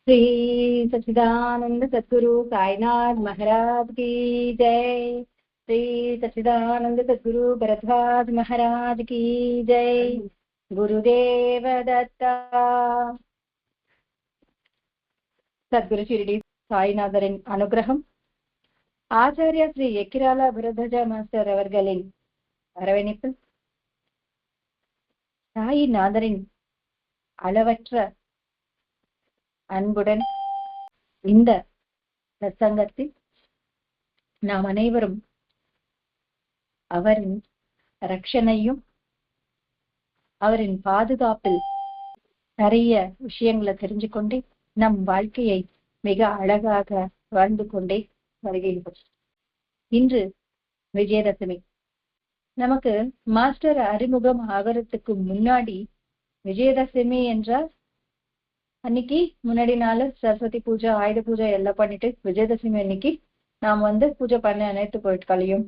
श्री सच्चिदानंद सद्गुरु साईनाथ महाराज की जय। श्री सच्चिदानंद सद्गुरु भरद्वाज महाराज की जय। गुरुदेव दत्ता। सद्गुरु शिरडी சாய்நாதரின் அனுகிரகம், ஆச்சாரியா ஸ்ரீ எக்கிராலா பரத்வாஜ மாஸ்டர் அவர்களின் அரவணைப்பு, சாய்நாதரின் அளவற்ற அன்புடன் இந்த சத்சங்கத்தில் நாம் அனைவரும் அவரின் ரட்சணையும் அவரின் பாதுகாப்பில் நிறைய விஷயங்களை தெரிஞ்சு கொண்டே நம் வாழ்க்கையை மிக அழகாக வாழ்ந்து கொண்டே வருகின்றோம். இன்று விஜயதசமி. நமக்கு மாஸ்டர் அறிமுகம் ஆகிறதுக்கு முன்னாடி விஜயதசமி என்றால் அன்னைக்கு முன்னாடி நாள் சரஸ்வதி பூஜை, ஆயுத பூஜை எல்லாம் பண்ணிட்டு விஜயதசமி அன்னைக்கு நாம் பூஜை பண்ண அனைத்து பொருட்களையும்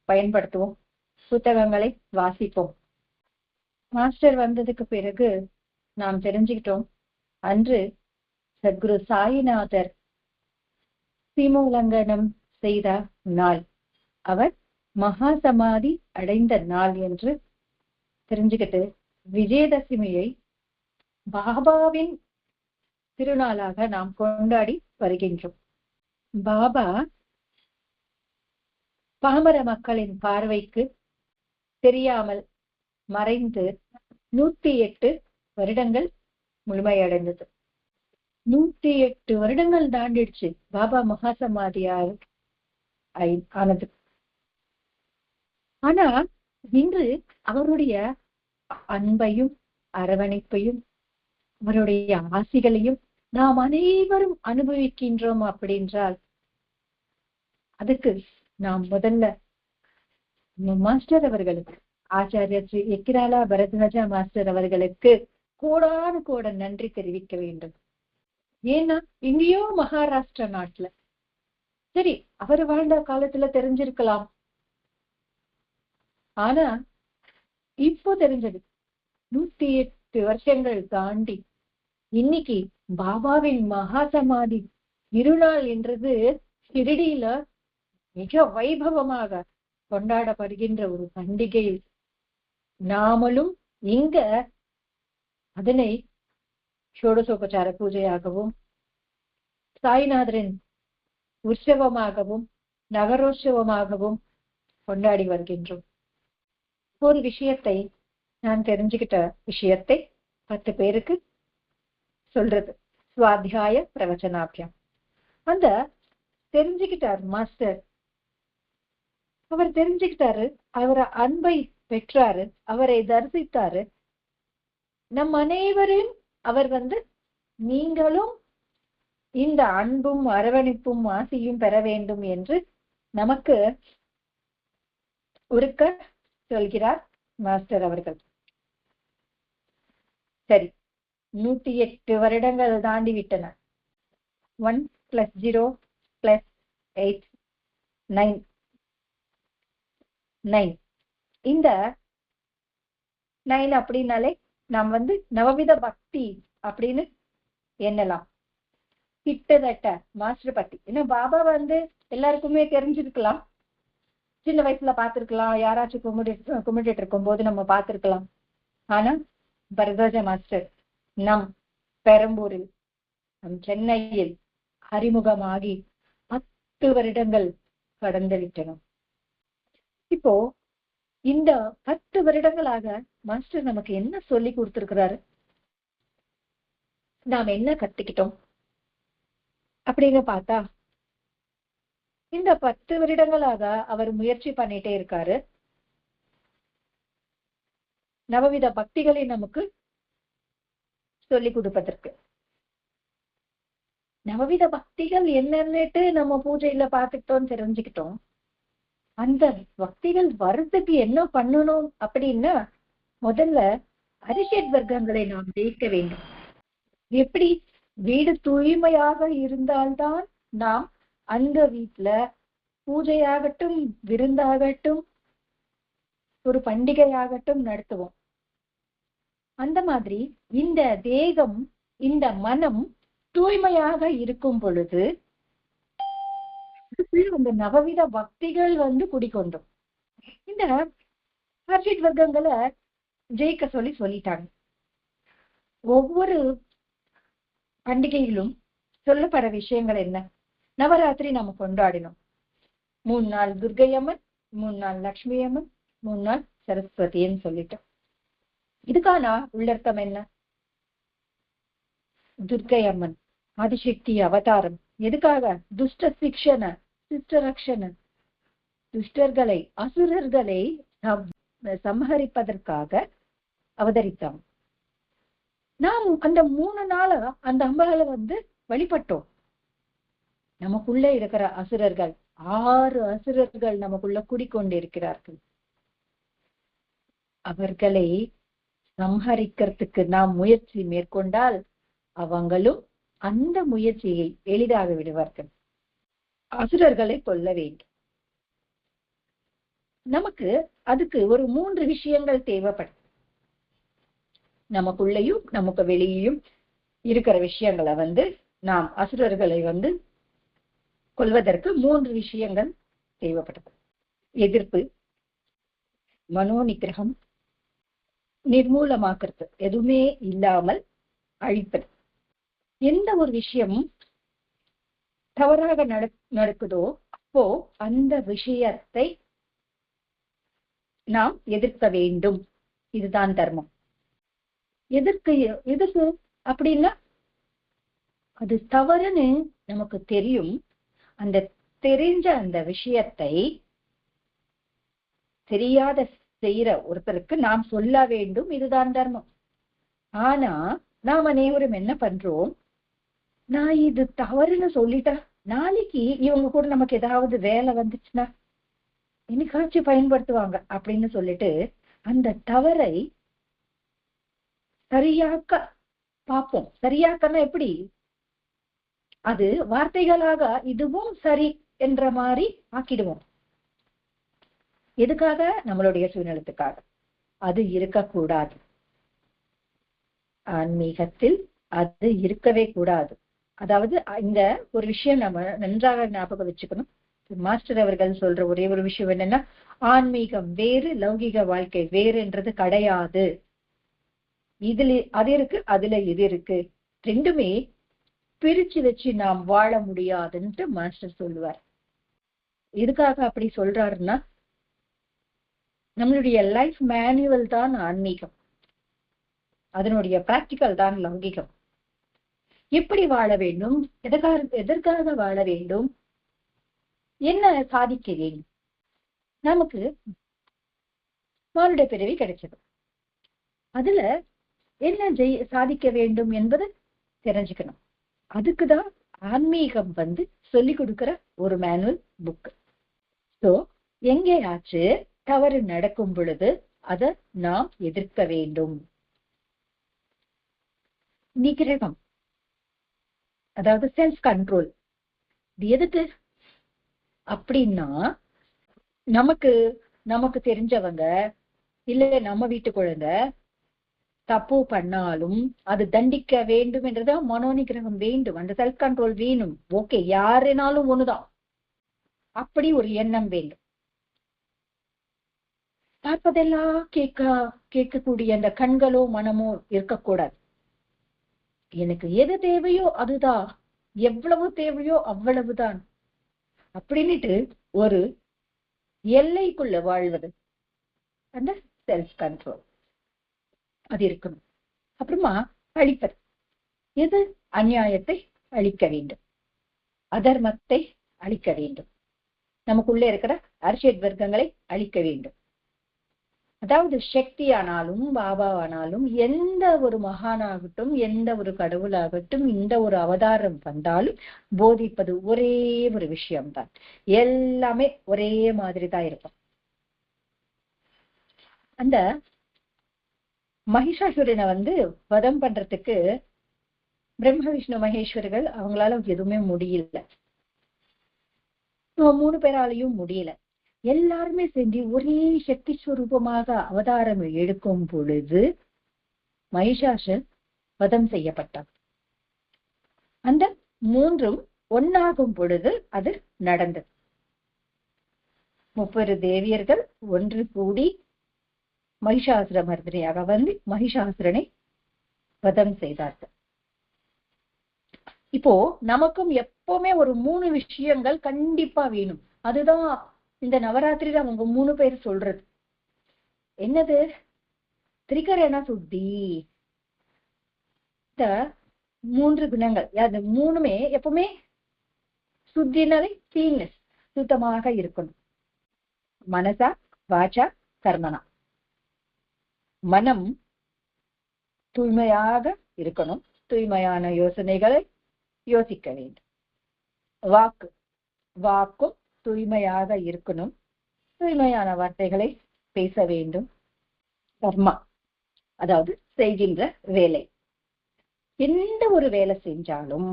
பயன்படுத்துவோம், புத்தகங்களை வாசிப்போம். மாஸ்டர் வந்ததுக்கு பிறகு நாம் தெரிஞ்சுக்கிட்டோம், அன்று சத்குரு சாய்நாதர் சீமோல்லங்கனம் செய்த நாள், அவர் மகா சமாதி அடைந்த நாள் என்று தெரிஞ்சுக்கிட்டு விஜயதசமியை பாபாவின் திருநாளாக நாம் கொண்டாடி வருகின்றோம். பாபா பாமர மக்களின் பார்வைக்கு தெரியாமல் மறைந்து 108 வருடங்கள் முழுமையடைந்தது. 108 வருடங்கள் தாண்டிடுச்சு பாபா மகாசமாதியார் ஆனது. ஆனா இன்று அவருடைய அன்பையும் அரவணைப்பையும் அவருடைய ஆசிகளையும் நாம் அனைவரும் அனுபவிக்கின்றோம். அப்படின்றால் அதுக்கு நாம் முதல்ல மாஸ்டர் அவர்களுக்கு, ஆச்சாரிய ஸ்ரீ எக்கிராலா பரத்வாஜ மாஸ்டர் அவர்களுக்கு கோடானு கோட நன்றி தெரிவிக்க வேண்டும். ஏன்னா இங்கேயோ மகாராஷ்டிரா நாட்டுல, சரி அவர் வாழ்ந்த காலத்துல தெரிஞ்சிருக்கலாம், ஆனா இப்போ தெரிஞ்சது 108 வருஷங்கள் தாண்டி இன்னைக்கு பாபாவின் மகா சமாதி திருநாள் என்றது ஷிரடியில மிக வைபவமாக கொண்டாடப்படுகின்ற ஒரு பண்டிகை. நாமளும் இங்க அதனை ஷோடசோபச்சார பூஜையாகவும் சாய்நாதரின் உற்சவமாகவும் நகரோற்சவமாகவும் கொண்டாடி வருகின்றோம். ஒரு விஷயத்தை, நான் தெரிஞ்சுக்கிட்ட விஷயத்தை 10 பேருக்கு சொல்றது, சுவாத்தியாய பிரவச்சனாபியம். அந்த தெரிஞ்சுக்கிட்டார் மாஸ்டர், அவர் தெரிஞ்சுக்கிட்டாரு, அவரை அன்பை பெற்றாரு, அவரை தரிசித்தாரு. நம் அனைவரையும் அவர் நீங்களும் இந்த அன்பும் அரவணைப்பும் ஆசையும் பெற வேண்டும் என்று நமக்கு ஒருக்க சொல்கிறார் மாஸ்டர் அவர்கள். சரி, 108 வருடங்கள் தாண்டி விட்டன. 1 + 0 + 8 9. இந்த 9 அப்படின்னாலே நாம் நவவித பக்தி அப்படின்னு எண்ணலாம். கிட்டத்தட்ட மாஸ்டர் பக்தி. ஏன்னா பாபா எல்லாருக்குமே தெரிஞ்சிருக்கலாம், சின்ன வயசுல பார்த்திருக்கலாம், யாராச்சும் கும்பிட்டு இருக்கும் போது நம்ம பார்த்திருக்கலாம். ஆனா பரத்வாஜ மாஸ்டர் நம் பெரம்பூரில், நம் சென்னையில் அறிமுகமாகி 10 வருடங்கள் கடந்து விட்டன. இப்போ இந்த 10 வருடங்களாக மாஸ்டர் நமக்கு என்ன சொல்லி கொடுத்திருக்கிறாரு, நாம் என்ன கத்துக்கிட்டோம் அப்படின்னு பார்த்தா, இந்த 10 வருடங்களாக அவர் முயற்சி பண்ணிட்டே இருக்காரு நவவித பக்திகளை நமக்கு சொல்லி கொடுப்பதற்கு. நவவித பக்திகள் என்னன்னுட்டு நம்ம பூஜையில பார்த்துக்கிட்டோம், தெரிஞ்சுக்கிட்டோம். அந்த பக்திகள் வர்றதுக்கு என்ன பண்ணணும் அப்படின்னா, முதல்ல அரிஷட் வர்க்கங்களை நாம் ஜெயிக்க வேண்டும். எப்படி? வீடு தூய்மையாக இருந்தால்தான் நாம் அந்த வீட்டுல பூஜையாகட்டும், விருந்தாகட்டும், ஒரு பண்டிகையாகட்டும் நடத்துவோம். அந்த மாதிரி இந்த தேகம், இந்த மனம் தூய்மையாக இருக்கும் பொழுது அந்த நவவித பக்திகள் குடிக்கொண்டோம். இந்த ஹர்ஷித் வர்க்கங்களை ஜெயிக்க சொல்லிட்டாங்க. ஒவ்வொரு பண்டிகையிலும் சொல்லப்படுற விஷயங்கள் என்ன? நவராத்திரி நம்ம கொண்டாடினோம். 3 நாள் துர்கை அம்மன், 3 நாள் லக்ஷ்மி அம்மன், 3 நாள் சரஸ்வதின்னு சொல்லிட்டோம். இதுக்கான உள்ளர்த்தம் என்ன? துர்கை அம்மன் ஆதிசக்தி அவதாரம். எதுக்காக? துஷ்ட சிக்ஷன, சிஷ்ட ரக்ஷன, துஷ்டர்களை அசுரர்களை சம்ஹரிப்பதற்காக அவதரித்தாங்க. நாம் அந்த 3 நாள அந்த அம்பாளை வழிபட்டோம். நமக்குள்ள இருக்கிற அசுரர்கள் 6 அசுரர்கள் நமக்குள்ள குடிக்கொண்டிருக்கிறார்கள். அவர்களை சம்ஹரிக்கிறதுக்கு நாம் முயற்சி மேற்கொண்டால் அவங்களும் அந்த முயற்சியை எளிதாக விடுவார்கள். அசுரர்களை கொல்ல வேண்டும். நமக்கு அதுக்கு ஒரு 3 விஷயங்கள் தேவைப்படும். நமக்குள்ளேயும் நமக்கு வெளியேயும் இருக்கிற விஷயங்களை நாம் அசுரர்களை கொல்வதற்கு 3 விஷயங்கள் தேவைப்படுது. எதிர்ப்பு, மனோநிகிரகம், நிர்மூலமாக்குறது, எதுவுமே இல்லாமல் அழிப்பது. எந்த ஒரு விஷயமும் தவறாக நடக்குதோ அப்போ அந்த விஷயத்தை நாம் எதிர்க்க வேண்டும். இதுதான் தர்மம். எதற்கு அப்படின்னா அது தவறுன்னு நமக்கு தெரியும். அந்த தெரிஞ்ச அந்த விஷயத்தை தெரியாத செய்யற ஒருத்தருக்கு நாம் சொல்ல வேண்டும். இதுதான் தர்மம். ஆனா நாம் அனைவரும் என்ன பண்றோம்? நான் இது தவறுன்னு சொல்லிட்டா நாளைக்கு இவங்க கூட நமக்கு ஏதாவது வேலை வந்துச்சுன்னா என்னைக்காச்சும் பயன்படுத்துவாங்க அப்படின்னு சொல்லிட்டு அந்த தவறை சரியாக்க பார்ப்போம். சரியாக்கன்னா எப்படி? அது வார்த்தைகளாக இதுவும் சரி என்ற மாதிரி ஆக்கிடுவோம். எதுக்காக? நம்மளுடைய சுயநலத்துக்காக. அது இருக்கக்கூடாது. ஆன்மீகத்தில் அது இருக்கவே கூடாது. அதாவது இந்த ஒரு விஷயம் நம்ம நன்றாக ஞாபகம் வச்சுக்கணும். மாஸ்டர் அவர்கள் சொல்ற ஒரே ஒரு விஷயம் என்னன்னா, ஆன்மீகம் வேறு, லௌகிக வாழ்க்கை வேறுன்றது கிடையாது. இதுல அது இருக்கு, அதுல இது இருக்கு. ரெண்டுமே பிரிச்சு வச்சு நாம் வாழ முடியாதுன்ட்டு மாஸ்டர் சொல்லுவார். எதுக்காக அப்படி சொல்றாருன்னா, நம்மளுடைய லைஃப் மேனுவல் தான் ஆன்மீகம், அதனுடைய பிராக்டிக்கல் தான் லௌகிகம். எப்படி வாழ வேண்டும், எதற்காக வாழ வேண்டும், என்ன சாதிக்க வேண்டும். நமக்கு மானுட பிறவி கிடைச்சது. அதுல என்ன சாதிக்க வேண்டும் என்பது தெரிஞ்சுக்கணும். அதுக்குதான் ஆன்மீகம் சொல்லி கொடுக்கிற ஒரு மேனுவல் புக். சோ எங்கேயாச்சு தவறு நடக்கும் பொழுது அதை நாம் எதிர்க்க வேண்டும். நிகிரகம், அதாவது செல்ஃப் கண்ட்ரோல். இது எதுக்கு அப்படின்னா, நமக்கு தெரிஞ்சவங்க இல்ல நம்ம வீட்டு குழந்தை தப்பு பண்ணாலும் அது தண்டிக்க வேண்டும் என்றுதான் மனோநிகிரகம் வேண்டும். அந்த செல்ஃப் கண்ட்ரோல் வேணும். ஓகே, யாருனாலும் ஒண்ணுதான், அப்படி ஒரு எண்ணம் வேண்டும். பார்ப்பதெல்லாம் கேட்கக்கூடிய அந்த கண்களோ மனமோ இருக்கக்கூடாது. எனக்கு எது தேவையோ அதுதான், எவ்வளவு தேவையோ அவ்வளவுதான் அப்படின்னுட்டு ஒரு எல்லைக்குள்ள வாழ்வது, அந்த செல்ஃப் கண்ட்ரோல் அது இருக்கணும். அப்புறமா அழிப்பது. எது? அநியாயத்தை அழிக்க வேண்டும், அதர்மத்தை அழிக்க வேண்டும், நமக்குள்ளே இருக்கிற அரசியல் வர்க்கங்களை அழிக்க வேண்டும். அதாவது சக்தி ஆனாலும் பாபாவானாலும் எந்த ஒரு மகானாகட்டும் எந்த ஒரு கடவுளாகட்டும் இந்த ஒரு அவதாரம் வந்தாலும் போதிப்பது ஒரே ஒரு விஷயம்தான். எல்லாமே ஒரே மாதிரி தான் இருக்கும். அந்த மகிஷாசுரனை வதம் பண்றதுக்கு பிரம்ம விஷ்ணு மகேஸ்வரர்கள் அவங்களால எதுவுமே முடியல. 3 பேராலையும் முடியல. எல்லாருமே சென்று ஒரே சக்தி ஸ்வரூபமாக அவதாரம் எடுக்கும் பொழுது மகிஷாசுரன் வதம் செய்யப்பட்டார். அந்த மூன்றும் ஒன்னாகும் பொழுது அது நடந்தது. 30 தேவியர்கள் ஒன்று கூடி மகிஷாசுர மர்தினியாக வந்து மகிஷாசுரனை வதம் செய்தார்கள். இப்போ நமக்கும் எப்பவுமே ஒரு 3 விஷயங்கள் கண்டிப்பா வேணும். அதுதான் இந்த நவராத்திரியில அவங்க 3 பேர் சொல்றது. என்னது? திரிகரண சுத்தி. இந்த 3 குணங்கள், அது 3மே எப்பவுமே சுத்தினாலே கிளீன்னஸ், சுத்தமாக இருக்கணும். மனசா வாச்சா கர்மனா. மனம் தூய்மையாக இருக்கணும், தூய்மையான யோசனைகளை யோசிக்க வேண்டும். வாக்கும் தூய்மையாக இருக்கணும், தூய்மையான வார்த்தைகளை பேச வேண்டும். கர்மா அதாவது செய்கின்ற வேலை. எந்த ஒரு வேலை செஞ்சாலும்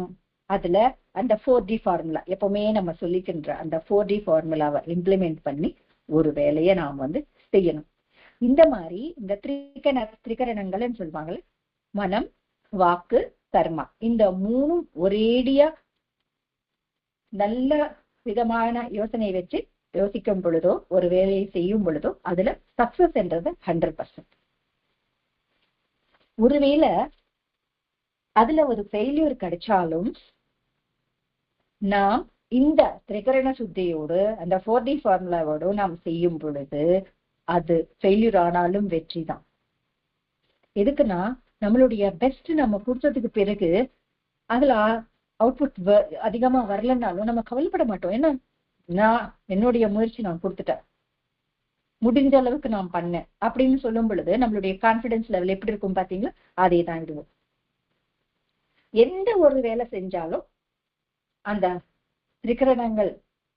அதுல அந்த 4D ஃபார்முலா, எப்பவுமே நம்ம சொல்லிக்கின்ற அந்த 4D ஃபார்முலாவை இம்ப்ளிமெண்ட் பண்ணி ஒரு வேலையை நாம் செய்யணும். இந்த மாதிரி இந்த திரிகரணங்கள்னு சொல்லுவாங்கல்ல, மனம், வாக்கு, கர்மா, இந்த 3ம் ஒரேடியா நல்ல விதமான யோசனை வச்சு யோசிக்கும் பொழுதோ ஒரு வேலையை செய்யும் பொழுதோ அதுல சக்சஸ் என்றது 100%. ஒருவேளை அதுல ஒரு ஃபெயிலியர் கிடைச்சாலும் நாம் இந்த திரிகரண சுத்தியோடு அந்த 4D ஃபார்முலாவோடு நாம் செய்யும் பொழுது அது ஃபெயிலியர் ஆனாலும் வெற்றி தான். எதுக்குன்னா நம்மளுடைய பெஸ்ட் நம்ம கொடுத்ததுக்கு பிறகு அதுல அவுட்புட் அதிகமா வரலன்னாலும் நம்ம கவலைப்பட மாட்டோம். ஏன்னா நான் என்னுடைய முயற்சி நான் கொடுத்துட்டேன், முடிஞ்ச அளவுக்கு நான் பண்ணேன் அப்படின்னு சொல்லும் பொழுது நம்மளுடைய கான்பிடன்ஸ் லெவல் எப்படி இருக்கும் பாத்தீங்களா? அதே தான் இதுவும். எந்த ஒரு வேலை செஞ்சாலும் அந்த திரிகரணங்கள்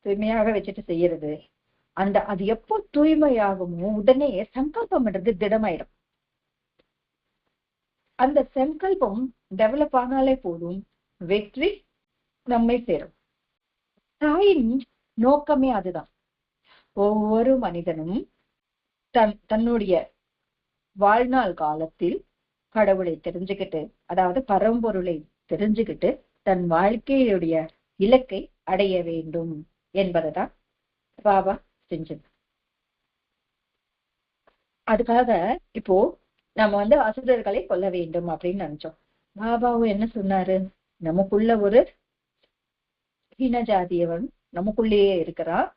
தூய்மையாக வச்சுட்டு செய்யறது, அது எப்போ தூய்மையாகுமோ உடனே சங்கல்பம் என்றது திடமாயிடும். அந்த சங்கல்பம் டெவலப் ஆனாலே போதும், வெற்றி நம்மை சேரும். தாயின் நோக்கமே அதுதான். ஒவ்வொரு மனிதனும் தன்னுடைய வாழ்நாள் காலத்தில் கடவுளை தெரிஞ்சுக்கிட்டு, அதாவது பரம்பொருளை தெரிஞ்சுக்கிட்டு தன் வாழ்க்கையுடைய இலக்கை அடைய வேண்டும் என்பதுதான் பாபா செஞ்சது. அதுக்காக இப்போ நம்ம அசுரர்களை கொல்ல வேண்டும் அப்படின்னு நினைச்சோம். பாபாவும் என்ன சொன்னாரு? நமக்குள்ள ஒரு ஹீன ஜாதியவன் நமக்குள்ளேயே இருக்கிறான்,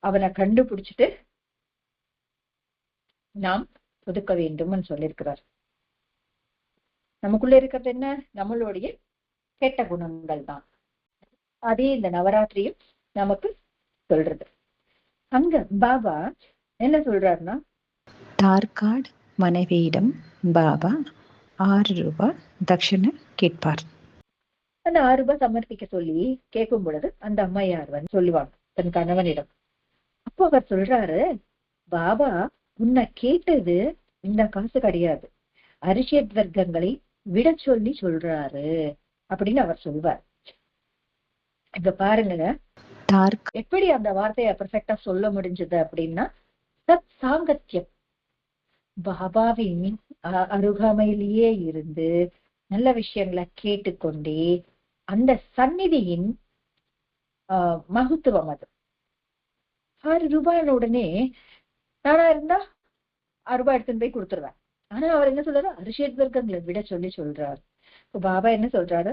அவனை கண்டுபிடிச்சிட்டு நாம் ஒதுக்க வேண்டும் சொல்லியிருக்கிறார். நமக்குள்ள இருக்கிறது என்ன? நம்மளுடைய கெட்ட குணங்கள் தான். அதே இந்த நவராத்திரியும் நமக்கு சொல்றது. அங்க பாபா என்ன சொல்றாருன்னா, தார்காட் மனைவியிடம் பாபா 6 ரூபாய் தட்சிணை கேட்பார். அந்த 6 ரூபாய் சமர்ப்பிக்க சொல்லி கேட்கும் பொழுது அந்த அம்மையார் சொல்லுவாங்க தன் கணவனிடம். அப்போ அவர் சொல்றாரு, பாபா உன்னை கேட்டது இந்த காசு கிடையாது, அரிஷத் வர்க்கங்களை விட சொல்லி சொல்றாரு அப்படின்னு அவர் சொல்வார். இப்ப பாருங்க எப்படி அந்த வார்த்தையை பெர்ஃபெக்டா சொல்ல முடிஞ்சது அப்படின்னா, சத் சாங்கத்தியம், பாபாவின் அருகாமையிலேயே இருந்து நல்ல விஷயங்களை கேட்டுக்கொண்டே அந்த சந்நிதியின் மகத்துவம். அது 6 ரூபாய் உடனே நானா இருந்தா 6 ரூபாய் எடுத்துன்னு போய் கொடுத்துருவேன். ஆனா அவர் என்ன சொல்றாரு? அரிஷத் வர்க்கங்களை விட சொல்லி சொல்றாரு. இப்ப பாபா என்ன சொல்றாரு?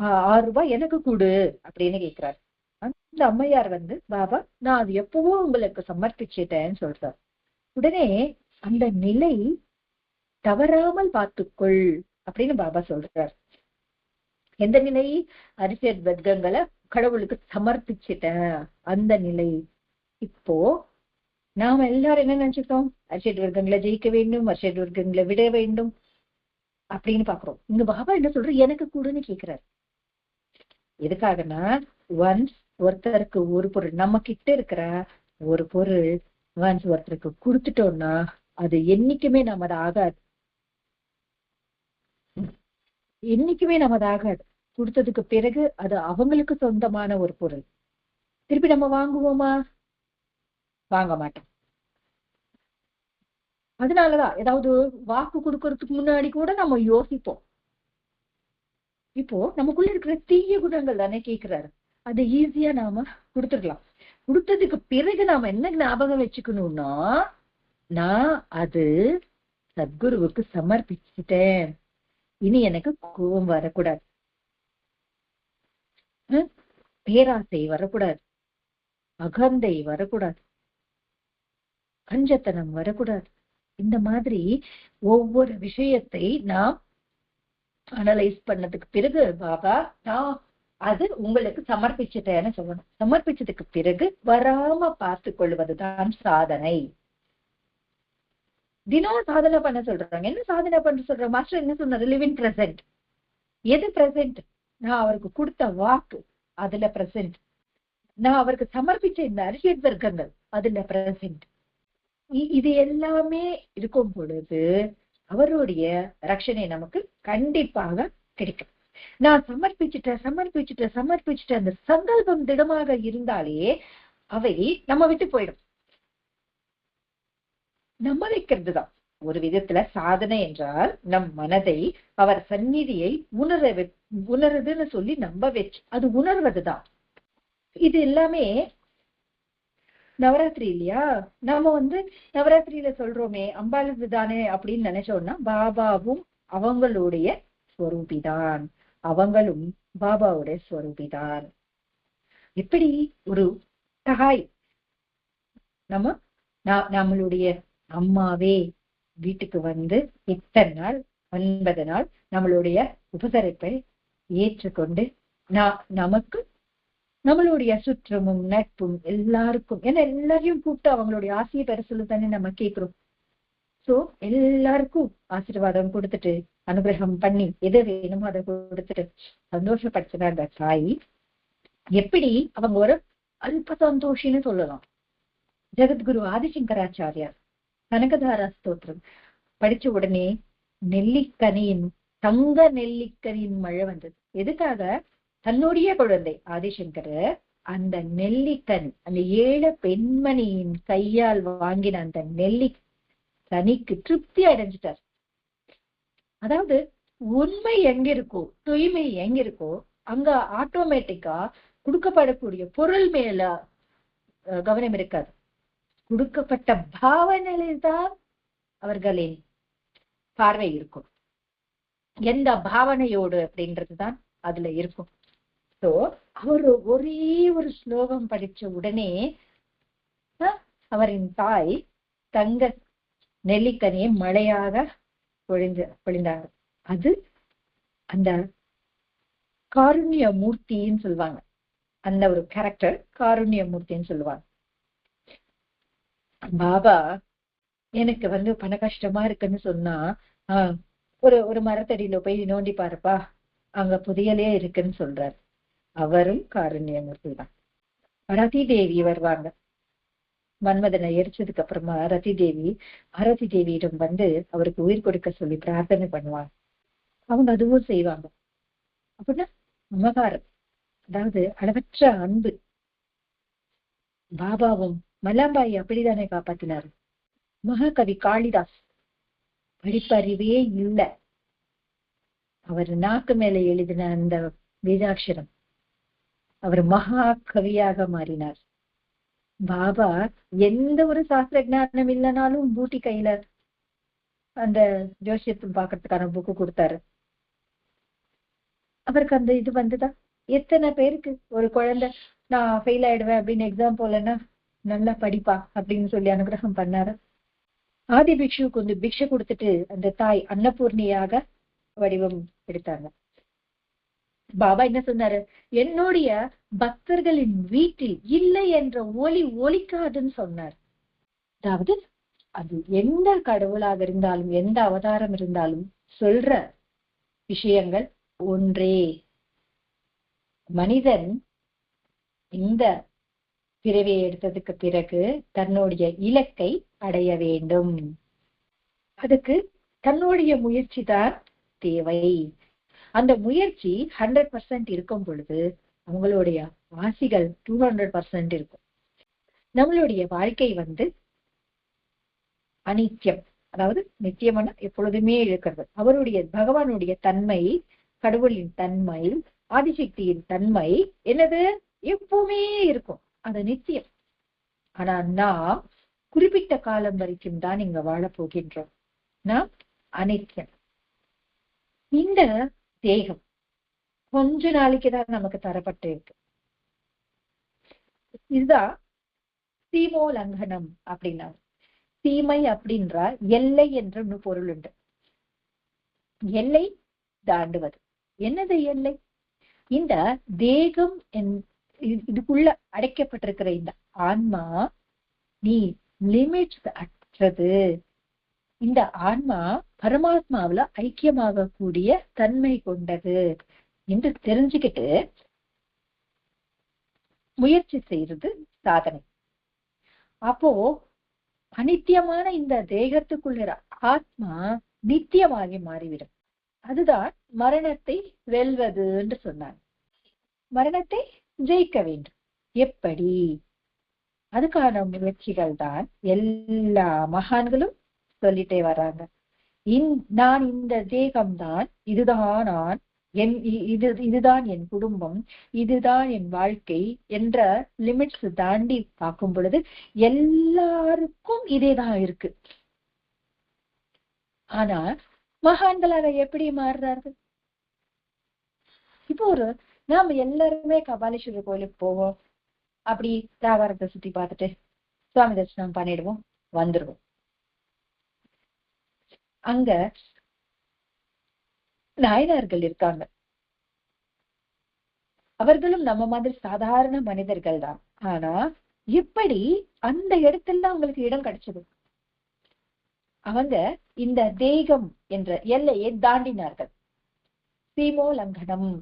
6 ரூபாய் எனக்கு கொடு அப்படின்னு கேட்கிறாரு. அந்த அம்மையார் பாபா நான் அது எப்பவோ உங்களுக்கு சமர்ப்பிச்சிட்டேன்னு சொல்றாரு. உடனே அந்த நிலை தவறாமல் பார்த்துக்கொள் அப்படின்னு பாபா சொல்றார். எந்த நிலை? அரிஷத் வர்க்கங்களை கடவுளுக்கு சமர்ப்பிச்சிட்டேன் அந்த நிலை. இப்போ நாம எல்லாரும் என்ன நினைச்சுட்டோம்? அரிஷத் வர்க்கங்களை ஜெயிக்க வேண்டும், அரிஷத் வர்க்கங்களை விட வேண்டும் அப்படின்னு பாக்குறோம். இங்க பாபா என்ன சொல்ற? எனக்கு கூடன்னு கேட்கிறாரு. எதுக்காகனா, ஒன்ஸ் ஒருத்தருக்கு ஒரு பொருள், நம்ம கிட்ட இருக்கிற ஒரு பொருள் ஒன்ஸ் ஒருத்தருக்கு கொடுத்துட்டோம்னா அது என்னைக்குமே நமது ஆகாது, என்னைக்குமே நமது ஆகாது. கொடுத்ததுக்கு பிறகு அது அவங்களுக்கு சொந்தமான ஒரு பொருள். திருப்பி நம்ம வாங்குவோமா? வாங்க மாட்டோம். அதனாலதான் ஏதாவது வாக்கு கொடுக்கறதுக்கு முன்னாடி கூட நம்ம யோசிப்போம். இப்போ நமக்குள்ள இருக்கிற தீய குணங்கள் தானே கேட்கிறாரு. அதை ஈஸியா நாம கொடுத்துடலாம். கொடுத்ததுக்கு பிறகு நாம என்ன ஞாபகம் வச்சுக்கணும்னா, நான் அது சத்குருவுக்கு சமர்ப்பிச்சுட்டேன், இனி எனக்கு கோபம் வரக்கூடாது, பேராசை வரக்கூடாது, அகந்தை வரக்கூடாது, கஞ்சத்தனம் வரக்கூடாது. இந்த மாதிரி ஒவ்வொரு விஷயத்தை நாம் அனலைஸ் பண்ணதுக்கு பிறகு, பாபா நான் அது உங்களுக்கு சமர்ப்பிச்சுட்டேன்னு சொல்லணும். சமர்ப்பிச்சதுக்கு பிறகு வராம பார்த்து கொள்வதுதான் சாதனை. தினம் சாதனை பண்ண சொல்றாங்க. என்ன சாதனை பண்ண சொல்ற மாஸ்டர்? என்ன சொன்னாரு? Live in present. எது பிரசன்ட்? நான் அவருக்கு கொடுத்த வாக்கு, அதுல பிரசன்ட். நான் அவருக்கு சமர்ப்பிச்ச இந்த அரிசியத் வர்க்கங்கள், அதுல பிரசன்ட். இது எல்லாமே இருக்கும் பொழுது அவருடைய ரட்சணை நமக்கு கண்டிப்பாக கிடைக்கும். நான் சமர்ப்பிச்சுட்ட அந்த சங்கல்பம் திடமாக இருந்தாலே அவை நம்ம விட்டு போயிடும். நம்ம வைக்கிறதுதான் ஒரு விதத்துல சாதனை என்றால், நம் மனதை அவர் சந்நிதியை உணருதுன்னு சொல்லி நம்ப வச்சு அது உணர்வதுதான். இது எல்லாமே நவராத்திரி இல்லையா? நாம நவராத்திரியில சொல்றோமே அம்பாளுக்கு தானே அப்படின்னு நினைச்சோம்னா, பாபாவும் அவங்களுடைய ஸ்வரூபிதான், அவங்களும் பாபாவுடைய ஸ்வரூபிதான். எப்படி ஒரு தாய் நம்மளுடைய அம்மாவே வீட்டுக்கு இத்தனை நாள் 9 நாள் நம்மளுடைய உபசரிப்பை ஏற்றுக்கொண்டு நமக்கு நம்மளுடைய சுற்றமும் நட்பும் எல்லாருக்கும், ஏன்னா எல்லாரையும் கூப்பிட்டு அவங்களுடைய ஆசையை பெற சொல்லு தானே நம்ம கேட்கிறோம். சோ எல்லாருக்கும் ஆசீர்வாதம் கொடுத்துட்டு அனுகிரகம் பண்ணி எது வேணுமோ அதை கொடுத்துட்டு சந்தோஷப்படுத்தின அந்த தாய் எப்படி அவங்க ஒரு அல்ப சந்தோஷின்னு சொல்லலாம். ஜெகத்குரு ஆதிசங்கராச்சாரியார் கனகதாரா ஸ்தோத்திரம் படிச்ச உடனே தங்க நெல்லிக்கனியின் மழை வந்தது. எதுக்காக? தன்னுடைய குழந்தை ஆதிசங்கர் அந்த நெல்லிக்கனி, அந்த 7 பெண்மணியின் கையால் வாங்கின அந்த நெல்லிக்கனிக்கு திருப்தி அடைஞ்சிட்டார். அதாவது உண்மை எங்க இருக்கோ, தூய்மை எங்க இருக்கோ, அங்க ஆட்டோமேட்டிக்கா கொடுக்கப்படக்கூடிய பொருள் மேல கவனம் இருக்காது. கொடுக்கப்பட்ட பாவனையில் தான் அவர்களின் பார்வை இருக்கும். எந்த பாவனையோடு அப்படின்றதுதான் அதுல இருக்கும். சோ அவர் ஒரே ஒரு ஸ்லோகம் படிச்ச உடனே அவரின் தாய் தங்க நெல்லிக்கனியை மழையாக பொழிந்தார். அது அந்த காருண்ய மூர்த்தின்னு சொல்லுவாங்க. அந்த ஒரு கேரக்டர் காருண்ய மூர்த்தின்னு சொல்லுவாங்க. பாபா எனக்கு பண கஷ்டமா இருக்குன்னு சொன்னா, ஒரு மரத்தடியில போய் நோண்டி பாருப்பா, அங்க புதையலே இருக்குன்னு சொல்றாரு. அவரும் காருண்யமூர்த்தி தான். ரதி தேவி வருவாங்க. மன்மதனை எரிச்சதுக்கு அப்புறமா ரதி தேவியிடம் அவருக்கு உயிர் கொடுக்க சொல்லி பிரார்த்தனை பண்ணுவாங்க. அவங்க அதுவும் செய்வாங்க. அப்படின்னா மமகாரம், அதாவது அளவற்ற அன்பு. பாபாவும் மல்லாம்பாயை அப்படித்தானே காப்பாத்தினாரு. மகாகவி காளிதாஸ் படிப்பறிவே இல்லை. அவர் நாக்கு மேல எழுதின அந்த வேதாட்சரம் அவர் மகா கவியாக மாறினார். பாபா எந்த ஒரு சாஸ்திர ஞானம் இல்லைனாலும் பூட்டி கையில அந்த ஜோசியத்தை பாக்குறதுக்கான புக்கு கொடுத்தாரு. அவருக்கு அந்த இது வந்துதா? எத்தனை பேருக்கு ஒரு குழந்தை நான் ஃபெயில் ஆயிடுவேன் அப்படின்னு எக்ஸாம் போலன்னா நல்லா படிப்பா அப்படின்னு சொல்லி அனுகிரகம் பண்ணாரு. ஆதி பிக்ஷுவுக்கு பிக்ஷை கொடுத்துட்டு அந்த தாய் அன்னபூர்ணியாக வடிவம் எடுத்தாங்க. பாபா என்ன சொன்னாரு? என்னுடைய பக்தர்களின் வீட்டில் இல்லை என்ற ஒலி ஒலிக்காதுன்னு சொன்னார். அதாவது அது எந்த கடவுளாக இருந்தாலும் எந்த அவதாரம் இருந்தாலும் சொல்ற விஷயங்கள் ஒன்றே. மனிதன் இந்த பிறவியை எடுத்ததுக்கு பிறகு தன்னுடைய இலக்கை அடைய வேண்டும். அதுக்கு தன்னுடைய முயற்சி தான் தேவை. அந்த முயற்சி 100% இருக்கும் பொழுது அவங்களுடைய ஆசிகள் 200% இருக்கும். நம்மளுடைய வாழ்க்கை அனித்தியம், அதாவது நித்தியமான எப்பொழுதுமே இருக்கிறது. அவருடைய பகவானுடைய தன்மை கடவுளின் தன்மை, ஆதிசக்தியின் தன்மை என்னது? எப்பவுமே இருக்கும், அது நித்தியம். ஆனா நாம் குறிப்பிட்ட காலம் வரைக்கும் தான் இங்க வாழ போகின்றோம். நாம் அனித்தியம். இந்த தேகம் கொஞ்ச நாளைக்குதான் நமக்கு தரப்பட்டு இருக்கு. இதுதான் சீமோலங்கனம் அப்படின்னா. சீமை அப்படின்ற எல்லை என்ற பொருள் உண்டு. எல்லை தாண்டுவது. என்னது எல்லை? இந்த தேகம் இதுக்குள்ள அடைக்கப்பட்டிருக்கிற இந்த ஆன்மா நீ லிமிட்ஸ் அற்றது. இந்த ஆன்மா பரமாத்மாவில ஐக்கியமாகக்கூடிய தன்மை கொண்டது என்று தெரிஞ்சுக்கிட்டு முயற்சி செய்யறது சாதனை. அப்போ அனித்தியமான இந்த தேகத்துக்குள்ள ஆத்மா நித்தியமாகி மாறிவிடும். அதுதான் மரணத்தை வெல்வது என்று சொன்னார். மரணத்தை ஜெயிக்க வேண்டும். எப்படி? அதுக்கான முயற்சிகள் தான் எல்லா மகான்களும் சொல்லிட்டே வர்றாங்க. நான் இந்த தேகம்தான், இதுதான் நான், இதுதான் என் குடும்பம், இதுதான் என் வாழ்க்கை என்ற லிமிட்ஸ் தாண்டி பார்க்கும் பொழுது எல்லாருக்கும் இதேதான் இருக்கு. ஆனா மகான்கள் அதை எப்படி மாறுறார்கள்? இப்போ நாம எல்லாருமே கபாலீஸ்வரர் கோயிலுக்கு போவோம், அப்படி ராவாரத்தை சுத்தி பார்த்துட்டு சுவாமி தரிசனம் பண்ணிடுவோம், வந்துருவோம். அங்க நாயனார்கள் இருக்காங்க. அவர்களும் நம்ம மாதிரி சாதாரண மனிதர்கள் தான். ஆனா எப்படி அந்த இடத்துல அவங்களுக்கு இடம் கிடைச்சது? அவங்க இந்த தேகம் என்ற எல்லையை தாண்டினார்கள். சீமோலங்கனம்.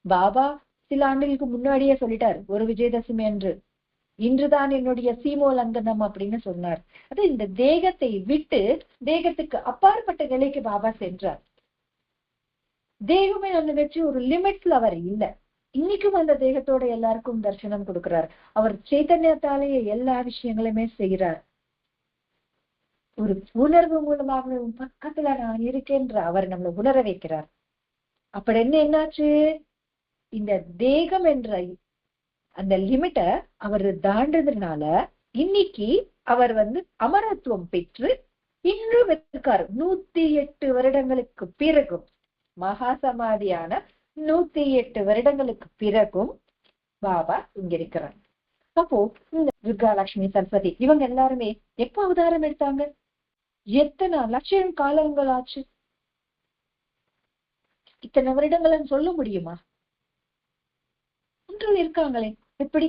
பாபா சில ஆண்டுகளுக்கு முன்னாடியே சொல்லிட்டார், ஒரு விஜயதசமி அன்று இன்றுதான் என்னுடைய சீமோலங்கனம் அப்படின்னு சொன்னார். அது இந்த தேகத்தை விட்டு தேகத்துக்கு அப்பாற்பட்ட நிலைக்கு பாபா சென்றார். தேகமே ஒண்ணு வச்சு ஒரு லிமிட்ஸ்ல அவர் இல்லை. இன்னைக்கும் அந்த தேகத்தோட எல்லாருக்கும் தரிசனம் கொடுக்கிறார். அவர் சைத்தன்யத்தாலேயே எல்லா விஷயங்களுமே செய்கிறார். ஒரு உணர்வு மூலமாக பக்கத்துல நான் இருக்கேன்ற அவர் நம்மளை உணர வைக்கிறார். அப்படி என்னாச்சு? இந்த தேகம் என்ற அந்த லிமிட்ட அவர் தாண்டதுனால இன்னைக்கு அவர் அமரத்துவம் பெற்று இன்னும் இருக்காரு. 108 வருடங்களுக்கு பிறகும், மகா சமாதியான 108 வருடங்களுக்கு பிறகும் பாபா இங்க இருக்கிறார். அப்போ இந்த துர்கா, லட்சுமி, சரஸ்வதி இவங்க எல்லாருமே எப்ப அவதாரம் எடுத்தாங்க? எத்தனை லட்சம் காலங்கள் ஆச்சு? இத்தனை வருடங்கள்னு சொல்ல முடியுமா? ஒன்று இருக்காங்களே, எப்படி?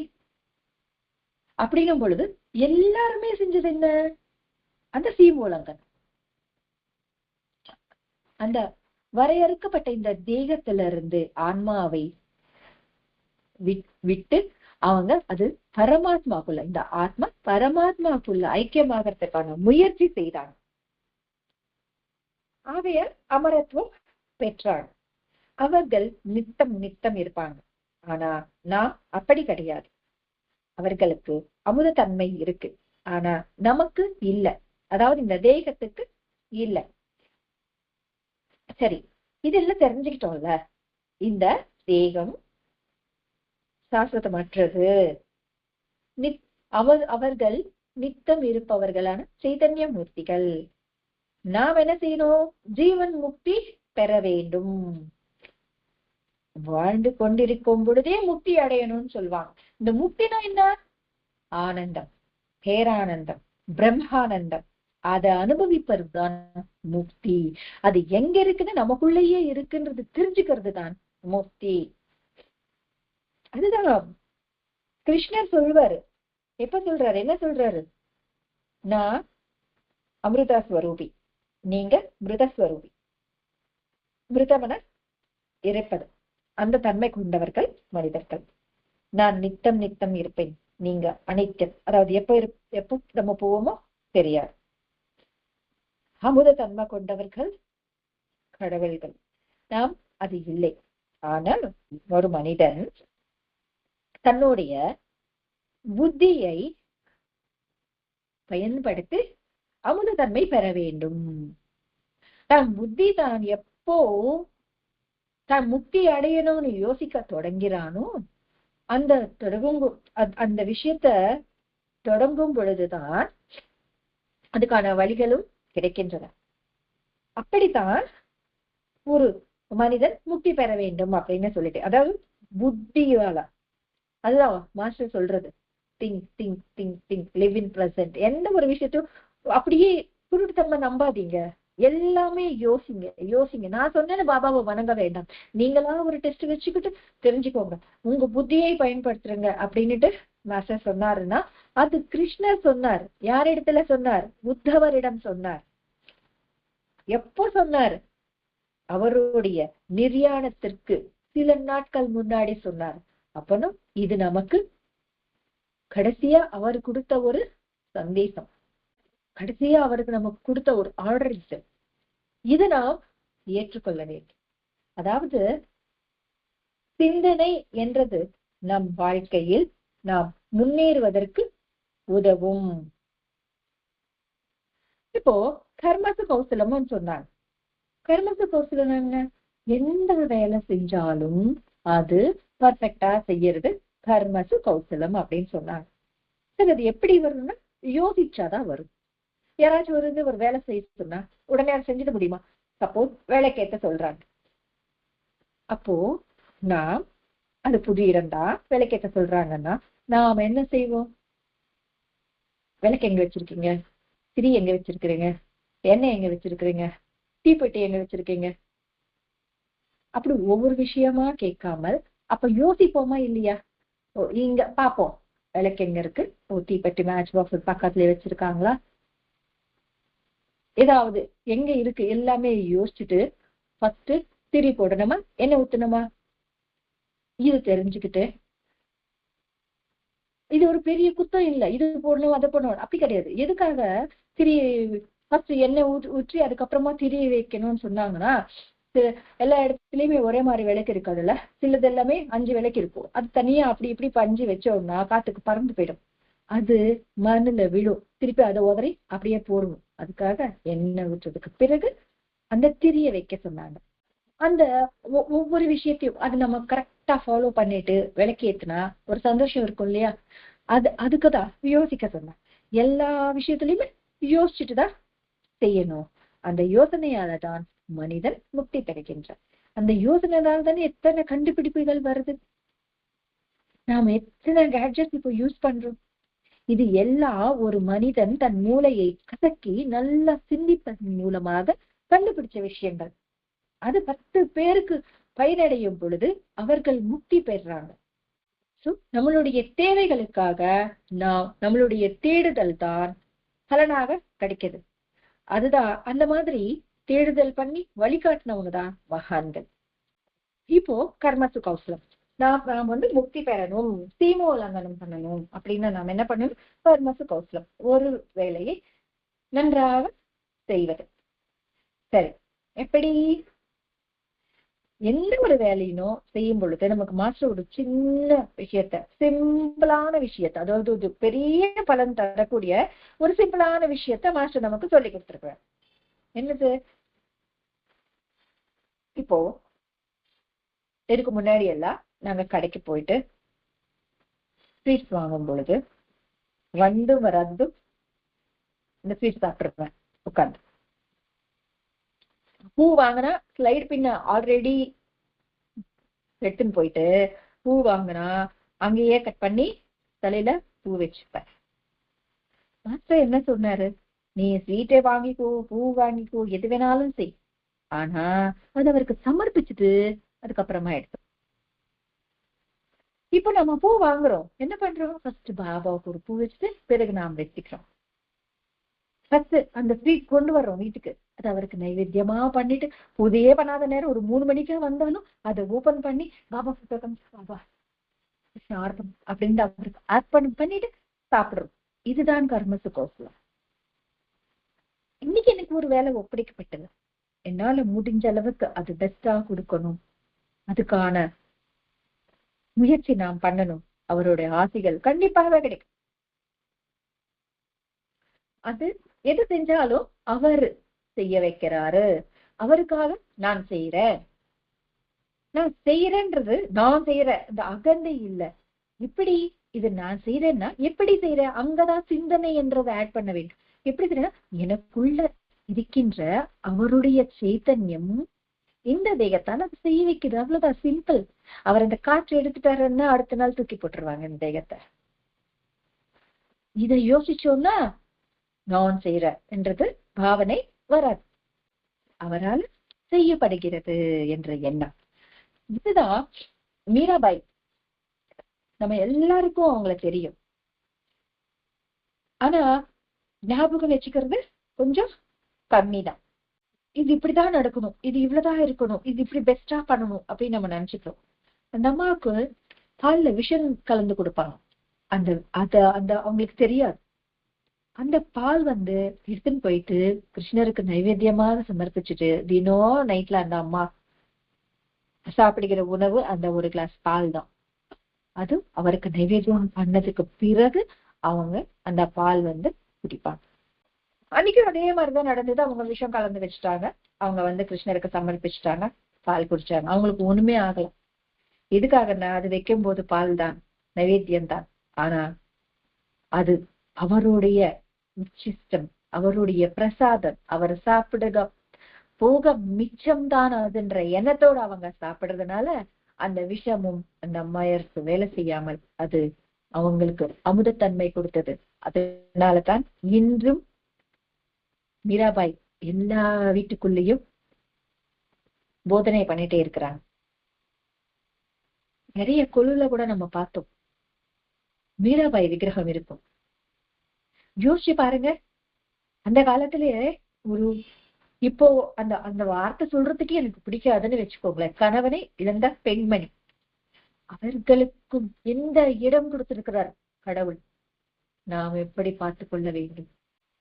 அப்படின்னும் பொழுது எல்லாருமே செஞ்சது என்ன? அந்த சீமூலங்கள். அந்த வரையறுக்கப்பட்ட இந்த தேகத்துல இருந்து ஆன்மாவை விட்டு அவங்க அது பரமாத்மாக்குள்ள, இந்த ஆத்மா பரமாத்மாக்குள்ள ஐக்கியமாகறதுக்கான முயற்சி செய்தாங்க. ஆகையால் அமரத்துவம் பெற்றாங்க. அவர்கள் நித்தம் இருப்பாங்க. ஆனா நான் அப்படி கிடையாது. அவர்களுக்கு அமுத தன்மை இருக்கு, ஆனா நமக்கு இல்ல. அதாவது இந்த தேகத்துக்கு இல்ல. சரி, இதெல்லாம் தெரிஞ்சுக்கிட்டோம்ல. இந்த தேகம் சாஸ்வதமற்றது. அவர்கள் நித்தம் இருப்பவர்களான சைதன்ய மூர்த்திகள். நாம் என்ன செய்யணும்? ஜீவன் முக்தி பெற வேண்டும். வாழ்ந்து கொண்டிருக்கும் பொழுதே முக்தி அடையணும்னு சொல்லுவாங்க. இந்த முக்தினா என்ன? ஆனந்தம், பேரானந்தம், பிரம்மானந்தம். அதை அனுபவிப்பது தான் முக்தி. அது எங்க இருக்குன்னு நமக்குள்ளேயே இருக்குன்றது தெரிஞ்சுக்கிறது தான் முக்தி. அதுதான் கிருஷ்ணர் சொல்வாரு. எப்ப சொல்றாரு? என்ன சொல்றாரு? நான் அமிர்தா ஸ்வரூபி, நீங்க மிருதஸ்வரூபி. மிருதமன இறைப்பது, அந்த தன்மை கொண்டவர்கள் மனிதர்கள். நான் நித்தம் இருப்பேன், நீங்க அனித்தியம். அதாவது எப்போ நம்ம போவோமோ தெரியாது. அமுத தன்மை கொண்டவர்கள் கடவுள்கள். நாம் அது இல்லை. ஆனால் ஒரு மனிதன் தன்னுடைய புத்தியை பயன்படுத்தி அமுத தன்மை பெற வேண்டும். தான் புத்தி தான் எப்போ தான் முக்தி அடையணும்னு யோசிக்க தொடங்கிறானோ அந்த அந்த விஷயத்த தொடங்கும் பொழுதுதான் அதுக்கான வழிகளும் கிடைக்கின்றன. அப்படித்தான் ஒரு மனிதன் முக்தி பெற வேண்டும் அப்படின்னு சொல்லிட்டு, அதாவது புத்தியால. அதுதான் மாஸ்டர் சொல்றது, think think think think, live in present. எந்த ஒரு விஷயத்தையும் அப்படியே குருட்டுத்தன்மை நம்பாதீங்க, எல்லாமே யோசிங்க யோசிங்க. நான் சொன்னேன்னு பாபாவை வணங்க வேண்டாம், நீங்களா ஒரு டெஸ்ட் வச்சுக்கிட்டு தெரிஞ்சுக்கோங்க, உங்க புத்தியை பயன்படுத்துறங்க அப்படின்னுட்டு மாஸ்டர் சொன்னாருன்னா அது கிருஷ்ணர் சொன்னார். யாரிடத்துல சொன்னார்? உத்தவரிடம் சொன்னார். எப்போ சொன்னார்? அவருடைய நிர்யாணத்திற்கு சில நாட்கள் முன்னாடி சொன்னார். அப்பனும் இது நமக்கு கடைசியா அவர் கொடுத்த ஒரு சந்தேசம், கடைசியா அவருக்கு நமக்கு கொடுத்த ஒரு ஆர்டர். இது நாம் ஏற்றுக்கொள்ள வேண்டும். அதாவது சிந்தனை என்றது நம் வாழ்க்கையில் நாம் முன்னேறுவதற்கு உதவும். இப்போ கர்மசு கௌசலம்னு சொன்னாங்க. கர்மசு கௌசலம் என்ன? எந்த வேலை செஞ்சாலும் அது பர்ஃபெக்டா செய்யறது கர்மசு கௌசலம் அப்படின்னு சொன்னாங்க. சரி, அது எப்படி வரும்னா யோசிச்சாதான் வரும். யாராச்சும் ஒரு வேலை செய்ய சொன்னா உடனே அதை செஞ்சிட முடியுமா? சப்போஸ் வேலைக்கேற்ற சொல்றாங்க, அப்போ நாம் அது புது இடம்டா வேலைக்கேற்ற சொல்றாங்கன்னா நாம என்ன செய்வோம்? விளக்கு எங்க வச்சிருக்கீங்க? திரி எங்க வச்சிருக்கிறீங்க? எண்ணெய் எங்க வச்சிருக்கிறீங்க? தீப்பெட்டி எங்க வச்சிருக்கீங்க? அப்படி ஒவ்வொரு விஷயமா கேட்காமல் அப்ப யோசிப்போமா இல்லையா? இங்க பாப்போம், விளக்கு எங்க இருக்கு, தீப்பெட்டி மேட்ச் பாக்ஸ் பக்கத்துல வச்சிருக்காங்களா, ஏதாவது எங்க இருக்கு, எல்லாமே யோசிச்சுட்டு ஃபர்ஸ்ட் திரி போடணுமா என்ன ஊத்தணுமா இது தெரிஞ்சுக்கிட்டு, இது ஒரு பெரிய குத்தம் இல்லை, இது போடணும் அதை போடணும் அப்படி கிடையாது. எதுக்காக திரி ஃபர்ஸ்ட் எண்ணெய் ஊற்றி அதுக்கப்புறமா திரி வைக்கணும்னு சொன்னாங்கன்னா, எல்லா இடத்துலயுமே ஒரே மாதிரி விளக்கு இருக்காதுல்ல, சிலது எல்லாமே 5 விளக்கு இருக்கும். அது தனியா அப்படி இப்படி பஞ்சு வச்சோம்னா காத்துக்கு பறந்து போயிடும், அது மண்ணுல விழும், திருப்பி அதை உதறி அப்படியே போடுவோம். அதுக்காக எண்ணெய் ஊற்றதுக்கு பிறகு அந்த திரிய வைக்க சொன்னாங்க. அந்த ஒவ்வொரு விஷயத்தையும் அது நம்ம கரெக்டா ஃபாலோ பண்ணிட்டு விளக்கு ஏத்துனா ஒரு சந்தோஷம் இருக்கும் இல்லையா? அதுக்குதான் யோசிக்க சொன்னாங்க. எல்லா விஷயத்திலயுமே யோசிச்சுட்டுதான் செய்யணும். அந்த யோசனையாலதான் மனிதன் முக்தி பெறுகின்றான். அந்த யோசனையால தானே எத்தனை கண்டுபிடிப்புகள் வருது, நாம எத்தனை கேட்ஜெட் இப்போ யூஸ் பண்றோம். இது எல்லாம் ஒரு மனிதன் தன் மூளையை கசக்கி நல்லா சிந்திப்பதன் மூலமாக கண்டுபிடிச்ச விஷயங்கள். அது 10 பேருக்கு பயனடையும் பொழுது அவர்கள் முக்தி பெறுறாங்க. நம்மளுடைய தேவைகளுக்காக நம்மளுடைய தேடுதல் தான் பலனாக கிடைக்குது. அதுதான் அந்த மாதிரி தேடுதல் பண்ணி வழிகாட்டினவங்க தான் மகான்கள். இப்போ கர்மசு கௌசலம், நாம் முக்தி பெறணும், சீமோல்லங்கனம் பண்ணணும் அப்படின்னா நாம் என்ன பண்ணணும்? கர்மசு கௌசலம், ஒரு வேலையை நன்றாக செய்வது. சரி, எப்படி? எந்த ஒரு வேலையினும் செய்யும் பொழுது நமக்கு மாஸ்டர் ஒரு சின்ன விஷயத்த, சிம்பிளான விஷயத்த, அதாவது ஒரு பெரிய பலன் தரக்கூடிய ஒரு சிம்பிளான விஷயத்த மாஸ்டர் நமக்கு சொல்லி கொடுத்திருக்கிறார். என்னது? இப்போ இதுக்கு முன்னாடி எல்லாம் நாங்க கடைக்கு போயிட்டு ஸ்வீட்ஸ் வாங்கும் பொழுது வராது இந்த ஸ்வீட் சாப்பிட்டுருப்பேன் உட்காந்து. பூ வாங்கினா ஸ்லைடு பின்ன ஆல்ரெடி எடுத்துன்னு போயிட்டு பூ வாங்கினா அங்கேயே கட் பண்ணி தலையில பூ வச்சுப்பேன். மாஸ்டர் என்ன சொன்னாரு? நீ ஸ்வீட்டே வாங்கிக்கோ, பூ வாங்கிக்கோ, எது வேணாலும் செய், ஆனா அது அவருக்கு சமர்ப்பிச்சுட்டு அதுக்கப்புறமா எடுத்தோம். இப்ப நம்ம பூ வாங்குறோம், என்ன பண்றோம்? ஃபர்ஸ்ட் பாபாவுக்கு ஒரு பூ வச்சுட்டு பிறகு நாம் வச்சுக்கிறோம். ஃபர்ஸ்ட் அந்த ஸ்வீட் கொண்டு வர்றோம் வீட்டுக்கு, அது அவருக்கு நைவேத்தியமா பண்ணிட்டு, பூஜையே பண்ணாத நேரம் ஒரு 3 மணிக்கு வந்தாலும் அதை ஓபன் பண்ணி பாபா போட்டோ காமிச்சு பாபா அப்படின்னு அவருக்கு அர்ப்பணம் பண்ணிட்டு சாப்பிடுறோம். இதுதான் கர்மசு கௌசலம். இன்னைக்கு எனக்கு ஒரு வேலை ஒப்படைக்கப்பட்டது, என்னால முடிஞ்ச அளவுக்கு அது பெஸ்டா கொடுக்கணும், அதுக்கான முயற்சி நாம் பண்ணணும். அவருடைய ஆசைகள் கண்டிப்பாக கிடைக்கும். அது எது செஞ்சாலும் அவர் செய்ய வைக்கிறாரு, அவருக்காக நான் செய்யறேன். நான் செய்யறேன்றது நான் செய்யறேன், இந்த அகந்தை இல்ல. இப்படி இது நான் செய்யறேன்னா எப்படி செய்யறேன், அங்கதான் சிந்தனை என்றதை ஆட் பண்ண வேண்டும். எப்படி செய்யறேன்னா எனக்குள்ள இருக்கின்ற அவருடைய சைத்தன்யம் இந்த தேகத்தால் அது செய்ய வைக்குது, அவ்வளவுதான், சிம்பிள். அவர் அந்த காற்று எடுத்துட்டாருன்னா அடுத்த நாள் தூக்கி போட்டுருவாங்க இந்த தேகத்தை. இதை யோசிச்சோம்னா நான் செய்யற என்றது பாவனை வராது, அவரால் செய்யப்படுகிறது என்ற எண்ணம். இதுதான் மீராபாய். நம்ம எல்லாருக்கும் அவங்களை தெரியும், ஆனா ஞாபகம் வச்சுக்கிறது கொஞ்சம் கம்மிதான். இது இப்படிதான் நடக்கணும், இது இவ்வளவுதான் இருக்கணும், இது இப்படி பெஸ்டா பண்ணணும் அப்படின்னு நம்ம நினைச்சுக்கிறோம். அந்த அம்மாவுக்கு பால்ல விஷம் கலந்து கொடுப்பாங்க, அந்த அந்த அவங்களுக்கு தெரியாது. அந்த பால் எடுத்துன்னு போயிட்டு கிருஷ்ணருக்கு நைவேத்தியமாக சமர்ப்பிச்சுட்டு தினம் நைட்ல அந்த அம்மா சாப்பிடுகிற உணவு அந்த ஒரு கிளாஸ் பால் தான். அது அவருக்கு நைவேத்தியம் பண்ணதுக்கு பிறகு அவங்க அந்த பால் குடிப்பாங்க. அன்னைக்கு அதே மாதிரிதான் நடந்தது. அவங்க விஷம் கலந்து வச்சுட்டாங்க, அவங்க கிருஷ்ணருக்கு சமர்ப்பிச்சுட்டாங்க, பால் குடிச்சாங்க, அவங்களுக்கு ஒண்ணுமே ஆகல. எதுக்காகன்னா அது வைக்கும் போது பால் தான், நைவேத்தியம் தான். ஆனா அது அவருடைய உச்சிஷ்டம், அவருடைய பிரசாதம், அவர் சாப்பிடுக போக மிச்சம்தான் அதுன்ற எண்ணத்தோட அவங்க சாப்பிடுறதுனால அந்த விஷமும் அந்த அம்மையருக்கு வேலை செய்யாமல் அது அவங்களுக்கு அமுதத்தன்மை கொடுத்தது. அதனாலதான் இன்றும் மீராபாய் எல்லா வீட்டுக்குள்ளேயும் போதனை பண்ணிட்டே இருக்கிறாங்க. நிறைய குழுல கூட நம்ம பார்த்தோம் மீராபாய் விக்கிரகம் இருக்கும். யோசிச்சு பாருங்க, அந்த காலத்திலேயே ஒரு இப்போ அந்த அந்த வார்த்தை சொல்றதுக்கே எனக்கு பிடிக்காதுன்னு வச்சுக்கோங்களேன். கணவனை இழந்த பெண்மணி, அவர்களுக்கும் எந்த இடம் கொடுத்திருக்கிறார் கடவுள், நாம் எப்படி பார்த்து கொள்ள வேண்டும்.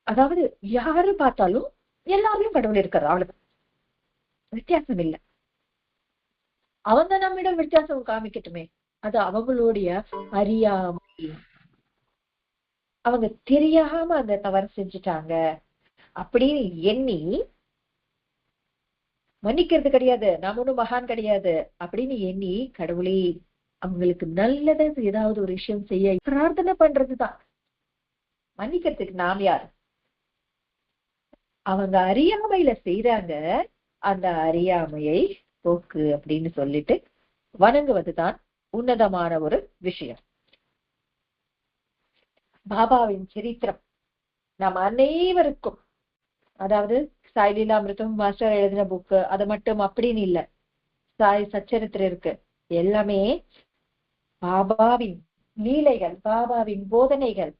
அதாவது யாரு பார்த்தாலும் எல்லாரையும் கடவுள் இருக்கிறார், அவ்வளவுதான், வித்தியாசம் இல்லை. அவங்க நம்மிடம் வித்தியாசம் காமிக்கட்டுமே, அது அவங்களுடைய அறியாமை. அவங்க தெரியாம அந்த தவறு செஞ்சுட்டாங்க அப்படின்னு எண்ணி மன்னிக்கிறது கிடையாது, நாம ஒண்ணும் மகான் கிடையாது அப்படின்னு எண்ணி கடவுளே அவங்களுக்கு நல்லது ஏதாவது ஒரு விஷயம் செய்ய பிரார்த்தனை பண்றதுதான். மன்னிக்கிறதுக்கு நாம் யார்? அவங்க அறியாமையில செய்யறாங்க, அந்த அறியாமையை போக்கு அப்படின்னு சொல்லிட்டு வணங்குவதுதான் உன்னதமான ஒரு விஷயம். பாபாவின் சரித்திரம் நாம் அனைவருக்கும், அதாவது சாய் லீலாமிருதம் மாஸ்டர் எழுதின புக்கு அது மட்டும் அப்படின்னு இல்ல, சாய் சச்சரித்திரம் இருக்கு, எல்லாமே பாபாவின் லீலைகள், பாபாவின் போதனைகள்,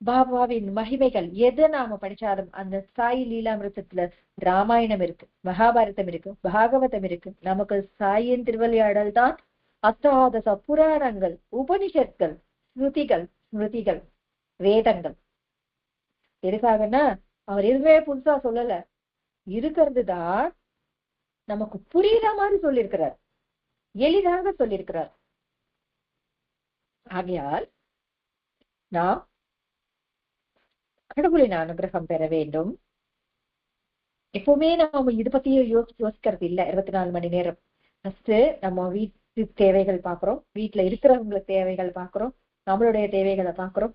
பாபாவின் மகிமைகள். எது நாம படிச்சாலும் அந்த சாய் லீலாமிருதத்துல ராமாயணம் இருக்கு, மகாபாரதம் இருக்கு, பாகவதம் இருக்கு. நமக்கு சாயின் திருவிளையாடல் தான் அஷ்டாதச புராணங்கள், உபனிஷத்கள், ஸ்மிருதிகள், வேதங்கள். எதுக்காகன்னா அவர் எதுவுமே புதுசா சொல்லல, இருக்கிறது தான் நமக்கு புரியுற மாதிரி சொல்லியிருக்கிறார், எளிதாக சொல்லியிருக்கிறார். ஆகையால் நாம் கடவுளின் அனுகிரகம் பெற வேண்டும். எப்பவுமே நாம இது பத்தியே யோசிக்கிறது இல்லை 24 மணி நேரம். ஃபர்ஸ்ட் நம்ம வீட்டு தேவைகள் பாக்குறோம், வீட்டுல இருக்கிறவங்களுக்கு தேவைகள் பாக்குறோம், நம்மளுடைய தேவைகளை பாக்குறோம்,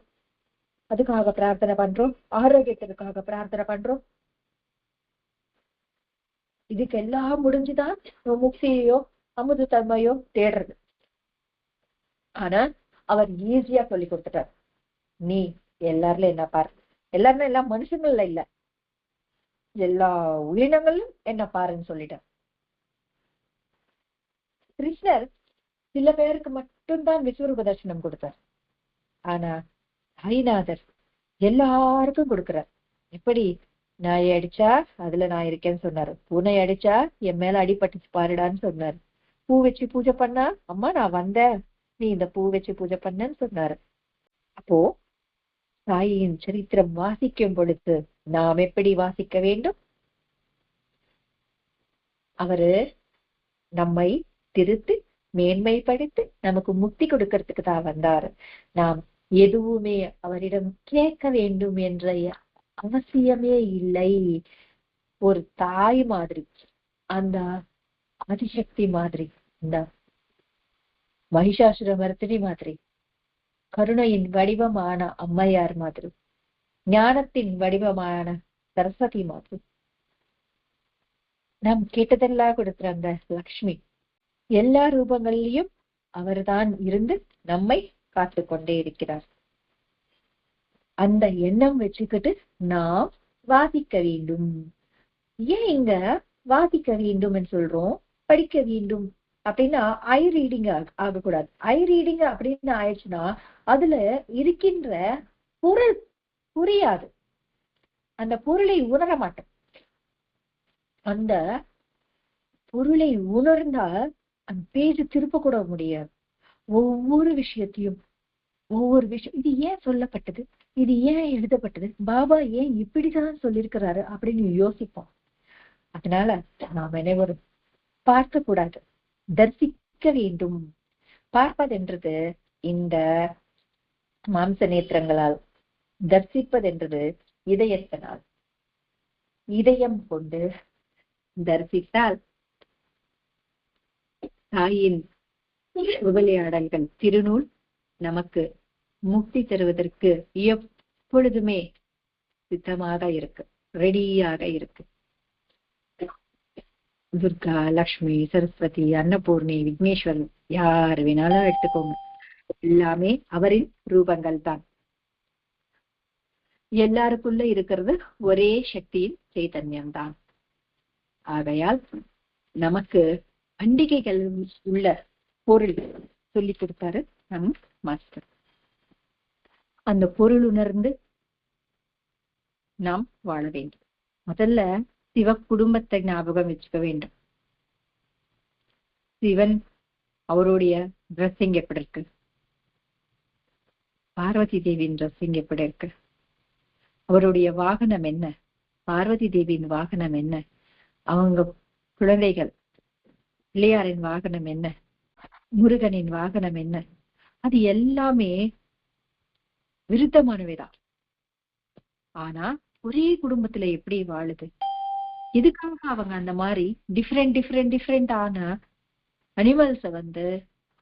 அதுக்காக பிரார்த்தனை பண்றோம், ஆரோக்கியத்திற்காக பிரார்த்தனை பண்றோம். இதுக்கு எல்லாம் முடிஞ்சுதான் முக்தியோ அமுது தன்மையோ தேடுறது. ஆனா அவர் ஈஸியா சொல்லி கொடுத்துட்டார், நீ எல்லாருல என்ன பாரு, எல்லாருமே எல்லா மனுஷங்கள்ல இல்ல, எல்லா உயிரினங்களும் என்ன பாருன்னு சொல்லிட்டார். கிருஷ்ணர் சில பேருக்கு மட்டும்தான் விஸ்வரூப தரிசனம் கொடுத்தார், ஆனா சாய்நாதர் எல்லாருக்கும் கொடுக்கிறார். எப்படி? நாயை அடிச்சா அதுல நான் இருக்கேன்னு சொன்னாரு, பூனை அடிச்சா என் மேல அடிபட்டுச்சு பாருடான்னு சொன்னாரு, பூ வச்சு பூஜை பண்ணா அம்மா நான் வந்தேன் நீ இந்த பூ வச்சு பூஜை பண்ணன்னு சொன்னாரு. அப்போ சாயின் சரித்திரம் வாசிக்கும் பொழுது நாம் எப்படி வாசிக்க வேண்டும்? அவரு நம்மை திருத்தி மேன்மைப்படுத்தி நமக்கு முக்தி கொடுக்கறதுக்கு தான் வந்தாரு. நாம் எதுவுமே அவரிடம் கேட்க வேண்டும் என்ற அவசியமே இல்லை. ஒரு தாய் மாதிரி அந்த ஆதிசக்தி மாதிரி, இந்த மகிஷாசுர மர்த்தினி மாதிரி, கருணையின் வடிவமான அம்மையார் மாதிரி, ஞானத்தின் வடிவமான சரஸ்வதி மாதிரி, நாம் கேட்டதெல்லாம் கொடுக்கிற அந்த லக்ஷ்மி, எல்லா ரூபங்களிலும் அவர்தான் இருந்து நம்மை காத்து கொண்டே இருக்கிறார். அந்த எண்ணம் வச்சுக்கிட்டு நாம் வாசிக்க வேண்டும். ஏன் இங்க வாசிக்க வேண்டும் சொல்றோம், படிக்க வேண்டும் அப்படின்னா ஐ ரீடிங் ஆகக்கூடாது. ஐ ரீடிங் அப்படின்னு ஆயிடுச்சுன்னா அதுல இருக்கின்ற பொருள் புரியாது, அந்த பொருளை உணர மாட்டோம். அந்த பொருளை உணர்ந்தால் அந்த பேஜ் திருப்ப கூட முடியாது. ஒவ்வொரு விஷயம் இது ஏன் சொல்லப்பட்டது, இது ஏன் எழுதப்பட்டது, பாபா ஏன் இப்படிதான் சொல்லியிருக்கிறாரு அப்படின்னு யோசிப்போம். அதனால நாம் அனைவரும் பார்க்க கூடாது, தரிசிக்க வேண்டும். பார்ப்பதென்றது இந்த மாம்ச நேத்திரங்களால், தரிசிப்பதென்றது இதயத்தினால். இதயம் கொண்டு தரிசித்தால் தாயின் விளையாடல்கள் திருநூல் நமக்கு முக்தி தருவதற்கு எப்பொழுதுமே சித்தமாக இருக்கு, ரெடியாக இருக்கு. துர்கா, லக்ஷ்மி, சரஸ்வதி, அன்னபூர்ணி, விக்னேஸ்வரன் யார் வேணாலும் எடுத்துக்கோங்க, எல்லாமே அவரின் ரூபங்கள் தான். எல்லாருக்குள்ள இருக்கிறது ஒரே சக்தியின் சைதன்யம் தான். ஆகையால் நமக்கு பண்டிகைகள் உள்ள பொருள் சொல்லி கொடுத்தாரு நம் மாஸ்டர். அந்த பொருள் உணர்ந்து நாம் வாழ வேண்டும். முதல்ல சிவ குடும்பத்தை ஞாபகம் வச்சுக்க வேண்டும். சிவன் அவருடைய ட்ரெஸ்ஸிங் எப்படி இருக்கு, பார்வதி தேவியின் ட்ரெஸ்ஸிங் எப்படி இருக்கு, அவருடைய வாகனம் என்ன, பார்வதி தேவியின் வாகனம் என்ன, அவங்க குழந்தைகள் பிள்ளையாரின் வாகனம் என்ன, முருகனின் வாகனம் என்ன, அது எல்லாமே விருத்தமானவைதான். ஆனா ஒரே குடும்பத்துல எப்படி வாழுது, எதுக்காக அவங்க அந்த மாதிரி டிஃப்ரெண்ட் ஆன அனிமல்ஸ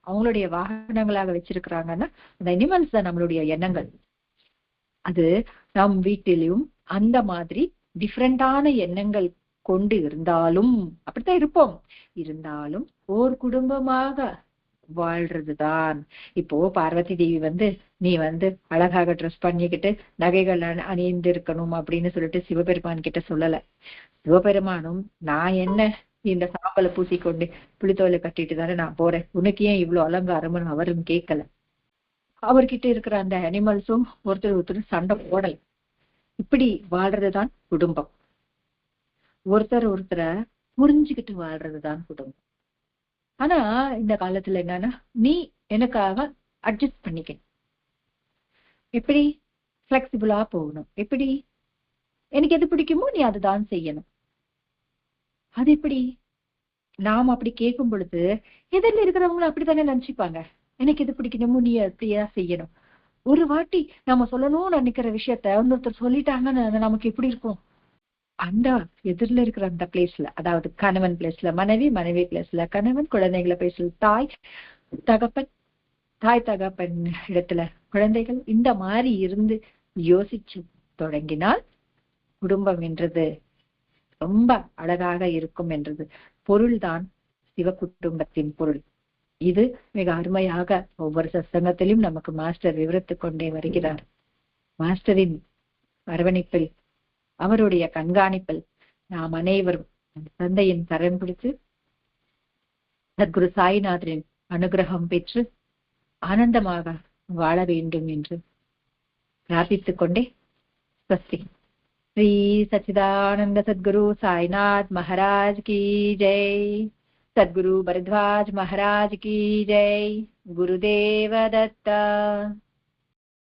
அவங்களுடைய வாகனங்களாக வச்சிருக்கிறாங்கன்னா, அந்த அனிமல்ஸ் தான் நம்மளுடைய எண்ணங்கள். அது நம் வீட்டிலும் அந்த மாதிரி டிஃப்ரெண்டான எண்ணங்கள் கொண்டு இருந்தாலும் அப்படித்தான் இருப்போம். இருந்தாலும் ஓர் குடும்பமாக வாழ்றதுதான். இப்போ பார்வதி தேவி நீ அழகாக ட்ரெஸ் பண்ணிக்கிட்டு நகைகள் அணிந்து இருக்கணும் அப்படின்னு சொல்லிட்டு சிவபெருமான் கிட்ட சொல்லல. சிவபெருமானும் நான் என்ன இந்த சாம்பலை பூசிக்கொண்டு புளித்தோலை கட்டிட்டு தானே நான் போறேன், உனக்கு ஏன் இவ்வளவு அலங்காரம்னு அவரும் கேட்கல. அவர்கிட்ட இருக்கிற அந்த அனிமல்ஸும் ஒருத்தர் சண்டை போடல. இப்படி வாழ்றதுதான் குடும்பம். ஒருத்தரை புரிஞ்சுக்கிட்டு வாழ்றதுதான் குடும்பம். ஆனா இந்த காலத்துல என்னன்னா, நீ எனக்காக அட்ஜஸ்ட் பண்ணிக்க, எப்படி பிளெக்சிபிளா போகணும், எப்படி எனக்கு எது பிடிக்குமோ நீ அதுதான் செய்யணும். அது எப்படி நாம் அப்படி கேட்கும் பொழுது எதிரில் இருக்கிறவங்களும் அப்படித்தானே நினைச்சுப்பாங்க, எனக்கு எது பிடிக்கணுமோ நீ அப்படியா செய்யணும். ஒரு வாட்டி நம்ம சொல்லணும்னு நினைக்கிற விஷயத்த இன்னொருத்தர் சொல்லிட்டாங்கன்னா நமக்கு எப்படி இருக்கும், அந்த எதிரில இருக்கிற அந்த பிளேஸ்ல, அதாவது கணவன் பிளேஸ்ல மனைவி, மனைவி பிளேஸ்ல கணவன், குழந்தைகளை பிளேஸ்ல தாய் தகப்பன் இடத்துல குழந்தைகள், இந்த மாதிரி இருந்து யோசிச்சு தொடங்கினால் குடும்பம் என்றது ரொம்ப அழகாக இருக்கும் என்றது பொருள்தான் சிவ குடும்பத்தின் பொருள். இது மிக அருமையாக ஒவ்வொரு சத்சங்கத்திலும் நமக்கு மாஸ்டர் விவரித்துக் கொண்டே வருகிறார். மாஸ்டரின் அரவணைப்பில், அவருடைய கண்காணிப்பில் நாம் அனைவரும் தந்தையின் கரம் பிடித்து சத்குரு சாய்நாதரின் அனுகிரகம் பெற்று ஆனந்தமாக வாழ வேண்டும் என்று பிரார்த்தித்துக் கொண்டே ஸ்வஸ்தி. श्री सच्चिदानंद सद्गुरु साईनाथ महाराज की जय। सद्गुरु भरद्वाज महाराज की जय। गुरुदेव दत्ता।